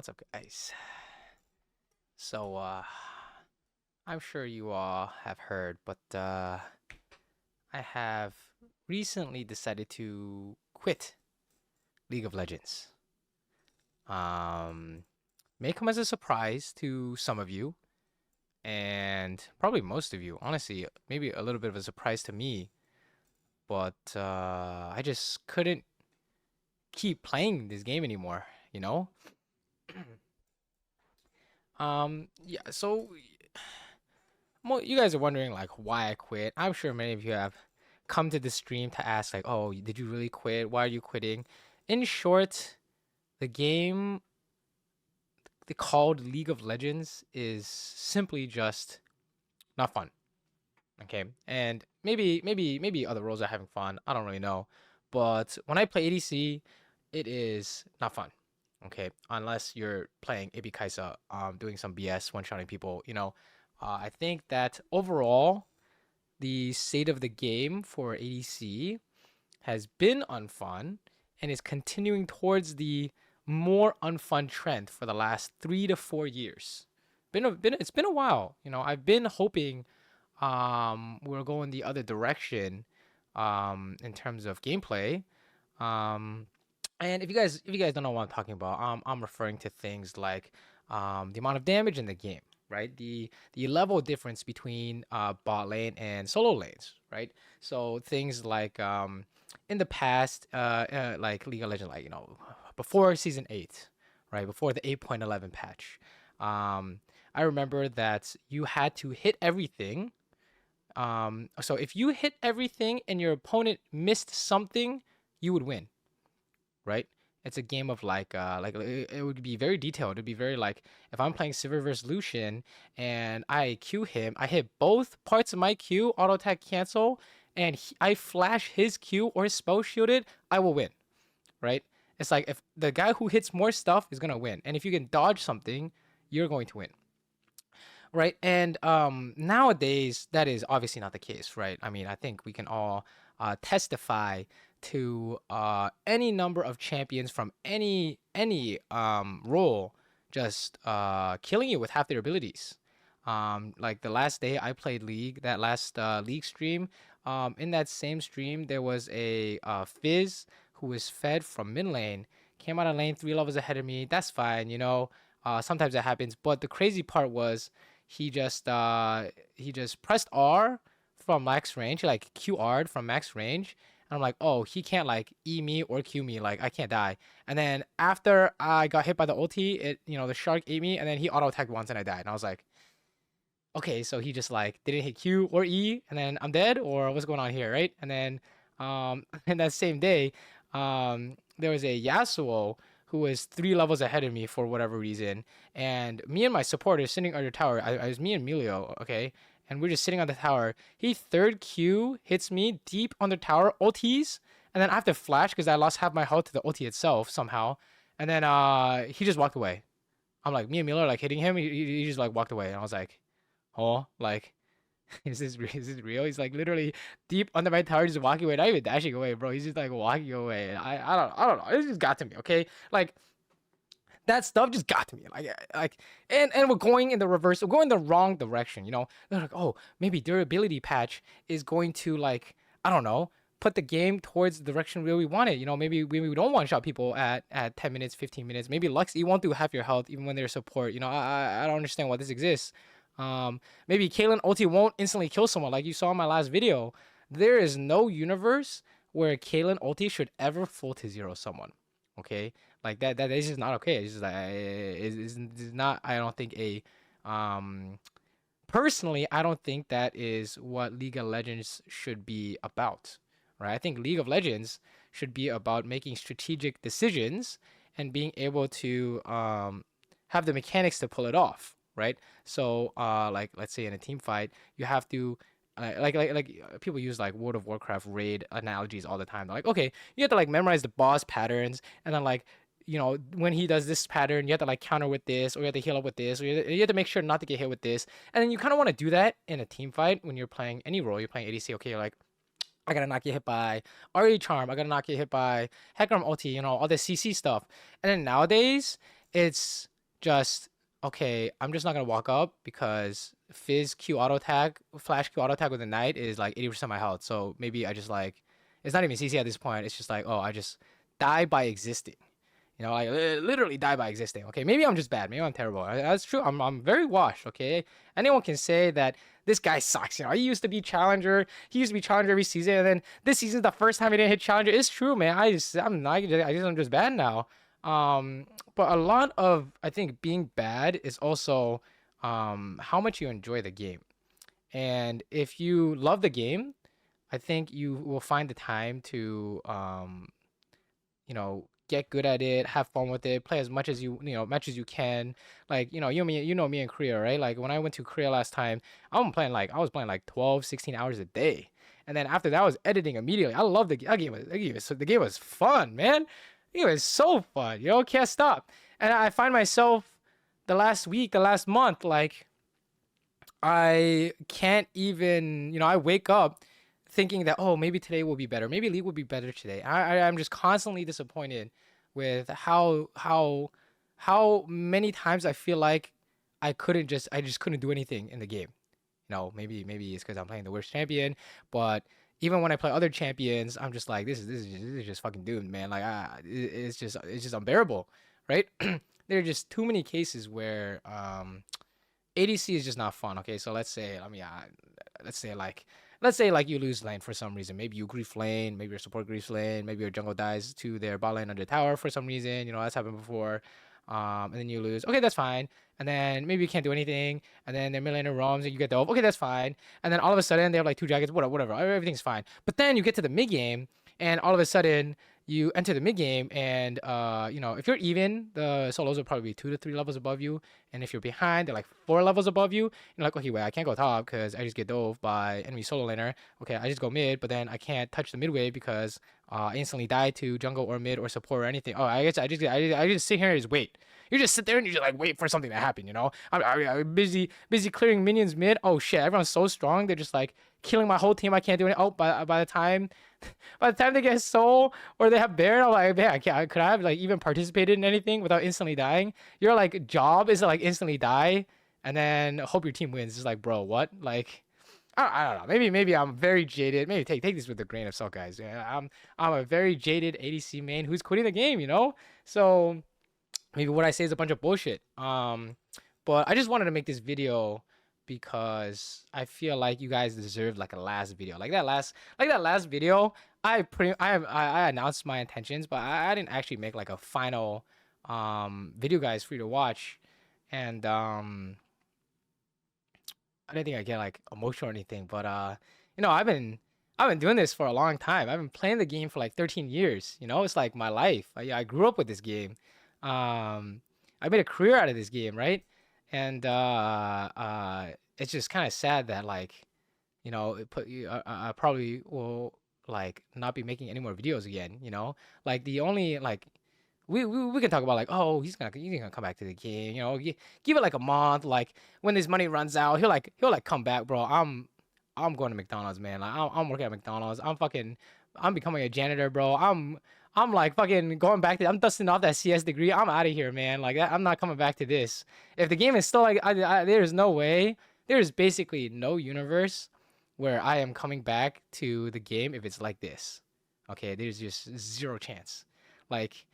What's up, guys? So, I'm sure you all have heard, but I have recently decided to quit League of Legends. Um, may come as a surprise to some of you, and probably most of you. Honestly, maybe a little bit of a surprise to me, but I just couldn't keep playing this game anymore, you know? Yeah, so you guys are wondering like why I quit. I'm sure many of you have come to the stream to ask like, "Oh, did you really quit? Why are you quitting?" In short, the game called League of Legends is simply just not fun. Okay, and maybe other roles are having fun. I don't really know, but when I play ADC, it is not fun. Okay, unless you're playing AB Kaisa, doing some BS, one-shotting people. I think that overall the state of the game for ADC has been unfun and is continuing towards the more unfun trend for the last 3 to 4 years. It's been a while. I've been hoping we're going the other direction in terms of gameplay. Um, and if you guys don't know what I'm talking about, I'm referring to things like the amount of damage in the game, right? The level difference between bot lane and solo lanes, right? So things like in the past, like League of Legends, like before season 8, right? Before the 8.11 patch, I remember that you had to hit everything. So if you hit everything and your opponent missed something, you would win, right? It's a game of like it would be very detailed. It'd be very like if I'm playing Saber versus Lucian and I Q him, I hit both parts of my Q, auto attack cancel, and I flash his Q or his spell shielded, I will win, right? It's like if the guy who hits more stuff is gonna win, and if you can dodge something, you're going to win, right? And nowadays that is obviously not the case, right? I mean, I think we can all testify to any number of champions from any role just killing you with half their abilities. Like the last day I played League, that last League stream, in that same stream there was a Fizz who was fed from mid lane, came out of lane 3 levels ahead of me. That's fine, sometimes that happens. But the crazy part was he just pressed R from max range, like QR'd from max range. And I'm like, oh, he can't like E me or Q me, like I can't die. And then after I got hit by the ulti, the shark ate me, and then he auto attacked once and I died. And I was like, okay, so he just like didn't hit Q or E, and then I'm dead, or what's going on here, right? And then in that same day, there was a Yasuo who was 3 levels ahead of me for whatever reason, and me and my supporter sitting under tower. I was me and Melio, okay, and we're just sitting on the tower. He third Q hits me deep on the tower, ultis, and then I have to flash because I lost half my health to the ulti itself somehow, and then he just walked away. I'm like, me and Milo are like hitting him. He just like walked away, and I was like, oh, like, is this real? He's like literally deep under my tower, just walking away, not even dashing away, bro. He's just like walking away. And I don't know. It just got to me, okay? Like that stuff just got to me. And we're going in the reverse. We're going the wrong direction. They're like, oh, maybe durability patch is going to like, I don't know, put the game towards the direction where we want it. Maybe we don't one shot people at 10 minutes, 15 minutes. Maybe Lux, you won't do half your health even when they're support. I don't understand why this exists. Maybe Caitlyn ulti won't instantly kill someone like you saw in my last video. There is no universe where Caitlyn ulti should ever full to zero someone. Okay, like that is just not okay. It's just like it's not. I don't think personally, I don't think that is what League of Legends should be about, right? I think League of Legends should be about making strategic decisions and being able to have the mechanics to pull it off, right? So, like let's say in a team fight, you have to people use like World of Warcraft raid analogies all the time. They're like, okay, you have to like memorize the boss patterns, and then like when he does this pattern, you have to like counter with this, or you have to heal up with this, or you have to make sure not to get hit with this. And then you kind of want to do that in a team fight when you're playing any role. You're playing ADC, okay, you're like, I gotta not get hit by RE Charm, I gotta not get hit by Hecarim ulti, all this CC stuff. And then nowadays, it's just okay, I'm just not gonna walk up because Fizz Q auto tag, Flash Q auto tag with the Knight is like 80% of my health. So maybe I just like it's not even CC at this point. It's just like, oh, I just die by existing. You know, like literally die by existing. Okay, maybe I'm just bad. Maybe I'm terrible. That's true. I'm very washed. Okay, anyone can say that this guy sucks. You know, he used to be challenger. He used to be challenger every season, and then this season's the first time he didn't hit challenger. It's true, man. I'm just bad now. Um, but a lot of I think being bad is also how much you enjoy the game. And if you love the game, I think you will find the time to get good at it, have fun with it, play as much as much as you can. Like, you know me in Korea, right? Like when I went to Korea last time, I was playing like 12, 16 hours a day. And then after that, I was editing immediately. I love the game was fun, man. It was so fun, can't stop. And I find myself the last week, the last month, like I can't even, I wake up thinking that, oh, maybe today will be better. Maybe League will be better today. I'm just constantly disappointed with how many times I feel like I just couldn't do anything in the game. Maybe it's because I'm playing the worst champion, but even when I play other champions, I'm just like, this is just fucking doomed, man. Like, it's just unbearable, right? There are just too many cases where ADC is just not fun. Okay, so let's say like you lose lane for some reason. Maybe you grief lane, maybe your support griefs lane, maybe your jungle dies to their bot lane under tower for some reason. That's happened before. And then you lose. Okay, that's fine. And then maybe you can't do anything. And then their mid laner roams and you get the ult. Okay, that's fine. And then all of a sudden they have like two jackets. Whatever. Everything's fine. But then you get to the mid game, and all of a sudden you enter the mid game, and if you're even, the solos will probably be 2 to 3 levels above you, and if you're behind, they're like 4 levels above you. You're like, okay, wait, I can't go top because I just get dove by enemy solo laner. Okay, I just go mid, but then I can't touch the mid wave because I instantly die to jungle or mid or support or anything. Oh, I guess I just sit here and just wait. You just sit there and you just like wait for something to happen. I'm busy clearing minions mid. Oh shit, everyone's so strong. They're just like killing my whole team. I can't do it. Oh, by the time they get soul or they have Baron, I'm like, man, could I have like even participated in anything without instantly dying? Your like job is to like instantly die and then hope your team wins. It's like, bro, what? Like, I don't know. Maybe I'm very jaded. Maybe take this with a grain of salt, guys. Yeah, I'm a very jaded ADC main who's quitting the game. So maybe what I say is a bunch of bullshit. But I just wanted to make this video because I feel like you guys deserve like a last video, like that last video. I announced my intentions, but I didn't actually make like a final video, guys, for you to watch, and I didn't think I get like emotional or anything. But I've been doing this for a long time. I've been playing the game for like 13 years. It's like my life. I grew up with this game. I made a career out of this game, right? And it's just kind of sad that like it put you. I probably will like not be making any more videos again. Like the only like we can talk about like, oh, he's gonna come back to the game. Give it like a month. Like when this money runs out, he'll like come back, bro. I'm going to McDonald's, man. Like I'm working at McDonald's. I'm becoming a janitor, bro. I'm like fucking going back to. I'm dusting off that CS degree. I'm out of here, man. Like I'm not coming back to this. If the game is still like, there's no way. There's basically no universe where I am coming back to the game if it's like this. Okay, there's just zero chance. Like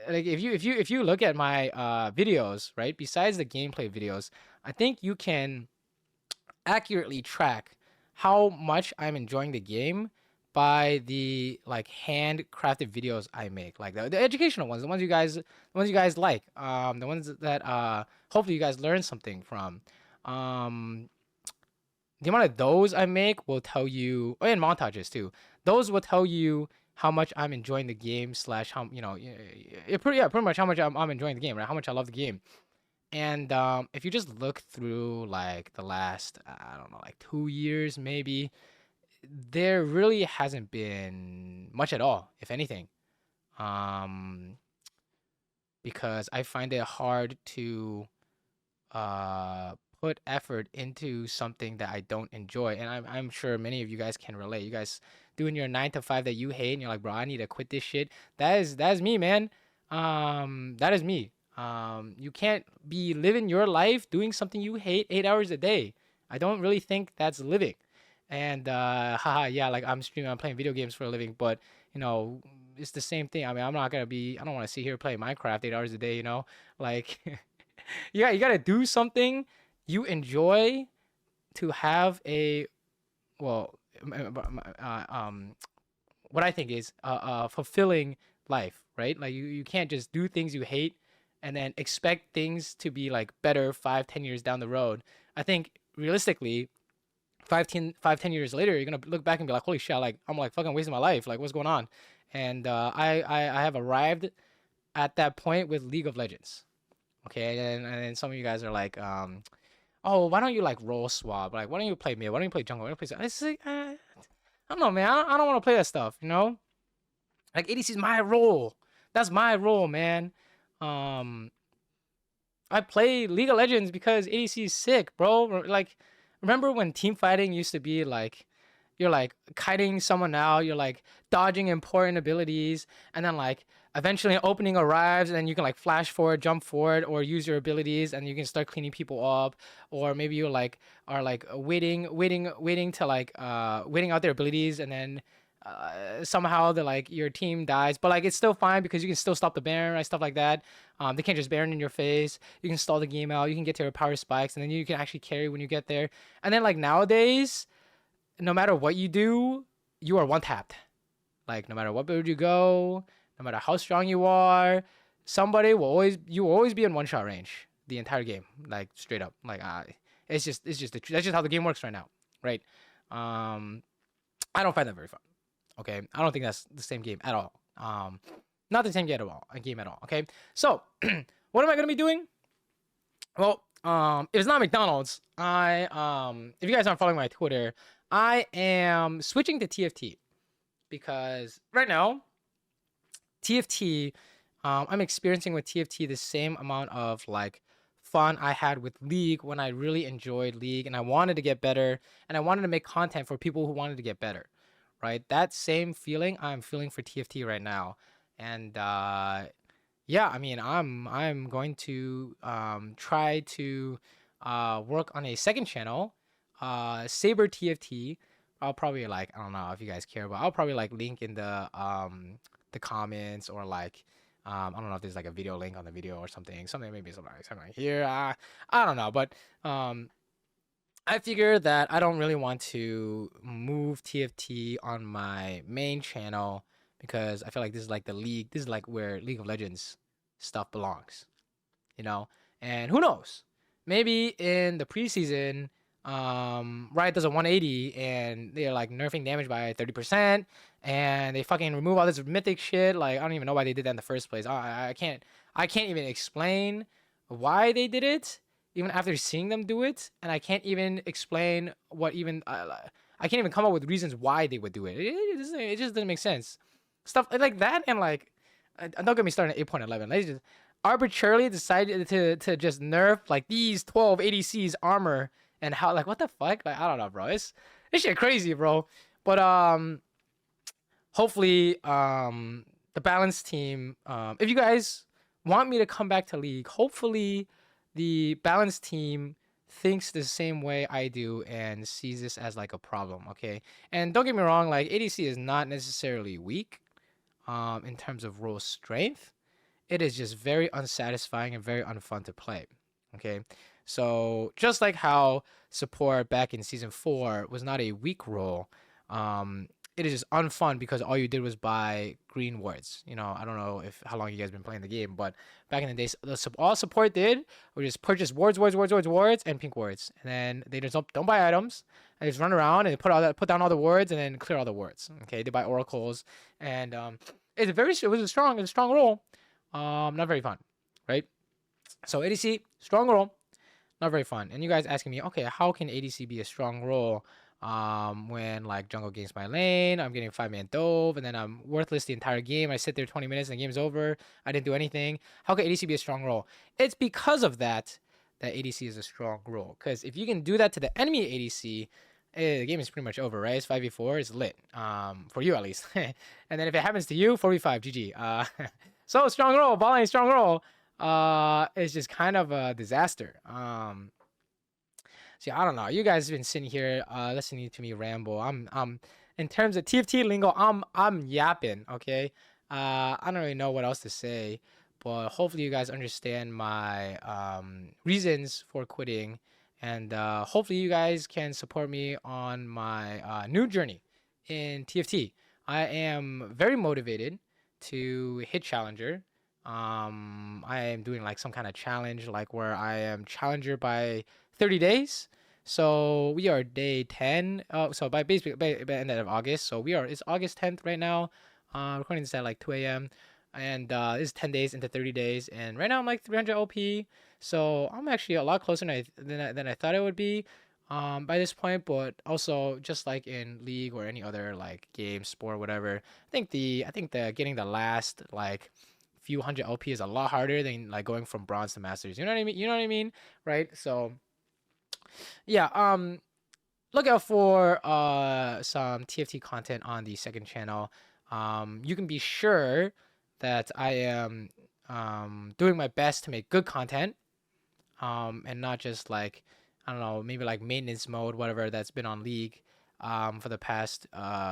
if you look at my videos, right? Besides the gameplay videos, I think you can accurately track how much I'm enjoying the game by the like handcrafted videos I make, like the educational ones, the ones you guys like, the ones that hopefully you guys learn something from. Um, the amount of those I make will tell you, oh, and montages too. Those will tell you how much I'm enjoying the game slash how pretty much how much I'm enjoying the game, right? How much I love the game. And if you just look through like the last, I don't know, like 2 years maybe, there really hasn't been much at all, if anything. Um, because I find it hard to put effort into something that I don't enjoy. And I'm sure many of you guys can relate. You guys doing your 9 to 5 that you hate, and you're like, bro, I need to quit this shit. That is me, man. That is me. You can't be living your life doing something you hate 8 hours a day. I don't really think that's living. And haha, yeah, like I'm streaming, I'm playing video games for a living, but you know, it's the same thing. I mean, I'm not gonna be. I don't want to sit here playing Minecraft 8 hours a day. You know, like yeah, you gotta do something you enjoy to have a well, what I think is a fulfilling life, right? Like you can't just do things you hate and then expect things to be like better 5, 10 years down the road. I think realistically, 5, 10 years later, you're gonna look back and be like, holy shit, like I'm like fucking wasting my life. Like what's going on? And I have arrived at that point with League of Legends. Okay, and then some of you guys are like, oh, why don't you like role swap? Like, why don't you play mid? Why don't you play jungle? Why don't you play? It's like, I don't know, man. I don't want to play that stuff. You know, like ADC is my role. That's my role, man. Um, I play League of Legends because ADC is sick, bro. Like, remember when team fighting used to be like, you're like kiting someone out, you're like dodging important abilities, and then like eventually an opening arrives, and then you can like flash forward, jump forward, or use your abilities, and you can start cleaning people up, or maybe you like are like waiting to like waiting out their abilities, and then somehow the like your team dies, but like it's still fine because you can still stop the Baron, right? Stuff like that. They can't just Baron in your face. You can stall the game out. You can get to your power spikes, and then you can actually carry when you get there. And then like nowadays, no matter what you do, you are one tapped. Like no matter what build you go, no matter how strong you are, somebody will always be in one shot range the entire game. Like straight up. Like that's just how the game works right now, right? I don't find that very fun. Okay, I don't think that's the same game at all. Not the same game at all. A game at all. Okay, so what am I gonna be doing? Well, if it's not McDonald's, if you guys aren't following my Twitter, I am switching to TFT because right now, TFT, I'm experiencing with TFT the same amount of like fun I had with League when I really enjoyed League and I wanted to get better and I wanted to make content for people who wanted to get better, right? That same feeling I'm feeling for TFT right now, and yeah, I mean, I'm going to try to work on a second channel, Saber TFT. I'll probably like I don't know if you guys care, but I'll probably like link in the comments or like I don't know if there's like a video link on the video or something, maybe something like here. I don't know, but I figure that I don't really want to move TFT on my main channel because I feel like this is like the league. This is like where League of Legends stuff belongs, you know. And who knows? Maybe in the preseason, Riot does a 180 and they're like nerfing damage by 30%, and they fucking remove all this mythic shit. Like I don't even know why they did that in the first place. I can't even explain why they did it even after seeing them do it, and I can't even explain what even I can't even come up with reasons why they would do it. It just doesn't make sense. Stuff like that, and like don't get me started at 8.11. They just arbitrarily decided to just nerf like these 12 ADCs armor and how like what the fuck? Like I don't know, bro. It's shit crazy, bro. But hopefully the balanced team. If you guys want me to come back to League, hopefully the balanced team thinks the same way I do and sees this as like a problem, okay? And don't get me wrong, like ADC is not necessarily weak in terms of role strength. It is just very unsatisfying and very unfun to play, okay? So just like how support back in season 4 was not a weak role, it is just unfun because all you did was buy green wards. You know, I don't know if how long you guys been playing the game, but back in the days, all support did was just purchase wards, and pink wards, and then they just don't buy items. And just run around and put down all the wards and then clear all the wards. Okay, they buy oracles, and it was a strong role, not very fun, right? So ADC strong role, not very fun. And you guys asking me, okay, how can ADC be a strong role? When like jungle gains my lane, I'm getting 5-man dove, and then I'm worthless the entire game. I sit there 20 minutes and the game's over. I didn't do anything. How can ADC be a strong role? It's because of that ADC is a strong role. Because if you can do that to the enemy ADC, the game is pretty much over, right? It's 5v4, it's lit. For you at least. And then if it happens to you, 4v5, GG. So strong role, ball lane strong role. is just kind of a disaster. See, I don't know. You guys have been sitting here listening to me ramble. I'm in terms of TFT lingo, I'm yapping, okay? I don't really know what else to say, but hopefully you guys understand my reasons for quitting, and hopefully you guys can support me on my new journey in TFT. I am very motivated to hit challenger. I am doing like some kind of challenge, like where I am challenger by 30 days. So we are day 10. So by basically by end of August. So it's August 10th right now. Recording this at like 2 a.m. And this is 10 days into 30 days. And right now I'm like 300 OP. So I'm actually a lot closer than I thought it would be by this point. But also just like in League or any other like game, sport, whatever. I think the getting the last like few hundred OP is a lot harder than like going from bronze to masters. You know what I mean? You know what I mean? Right? So yeah, look out for some TFT content on the second channel. You can be sure that I am doing my best to make good content, and not just like I don't know, maybe like maintenance mode, whatever that's been on League for the past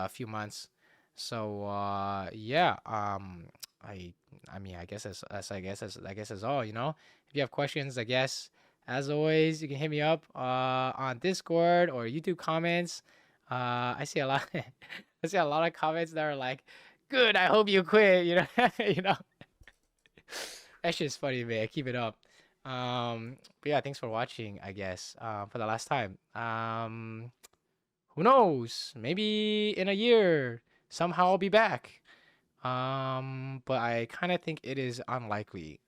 few months. So yeah, I mean, I guess that's all. You know, if you have questions, I guess as always, you can hit me up on Discord or YouTube comments. I see a lot, I see a lot of comments that are like, "Good, I hope you quit." You know, you know. That shit's funny, man. Keep it up. But yeah, thanks for watching, I guess, for the last time. Who knows? Maybe in a year, somehow I'll be back. But I kind of think it is unlikely.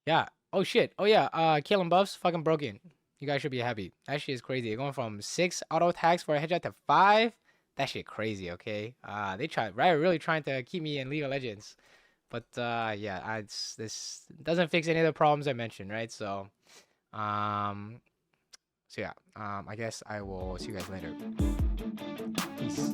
Yeah. Oh shit. Oh yeah. Killing buffs fucking broken. You guys should be happy. That shit is crazy. Going from 6 auto attacks for a headshot to 5. That shit crazy. Okay. They tried, right? Really trying to keep me in League of Legends. But yeah, this doesn't fix any of the problems I mentioned, right? Um, so yeah, I guess I will see you guys later. Peace.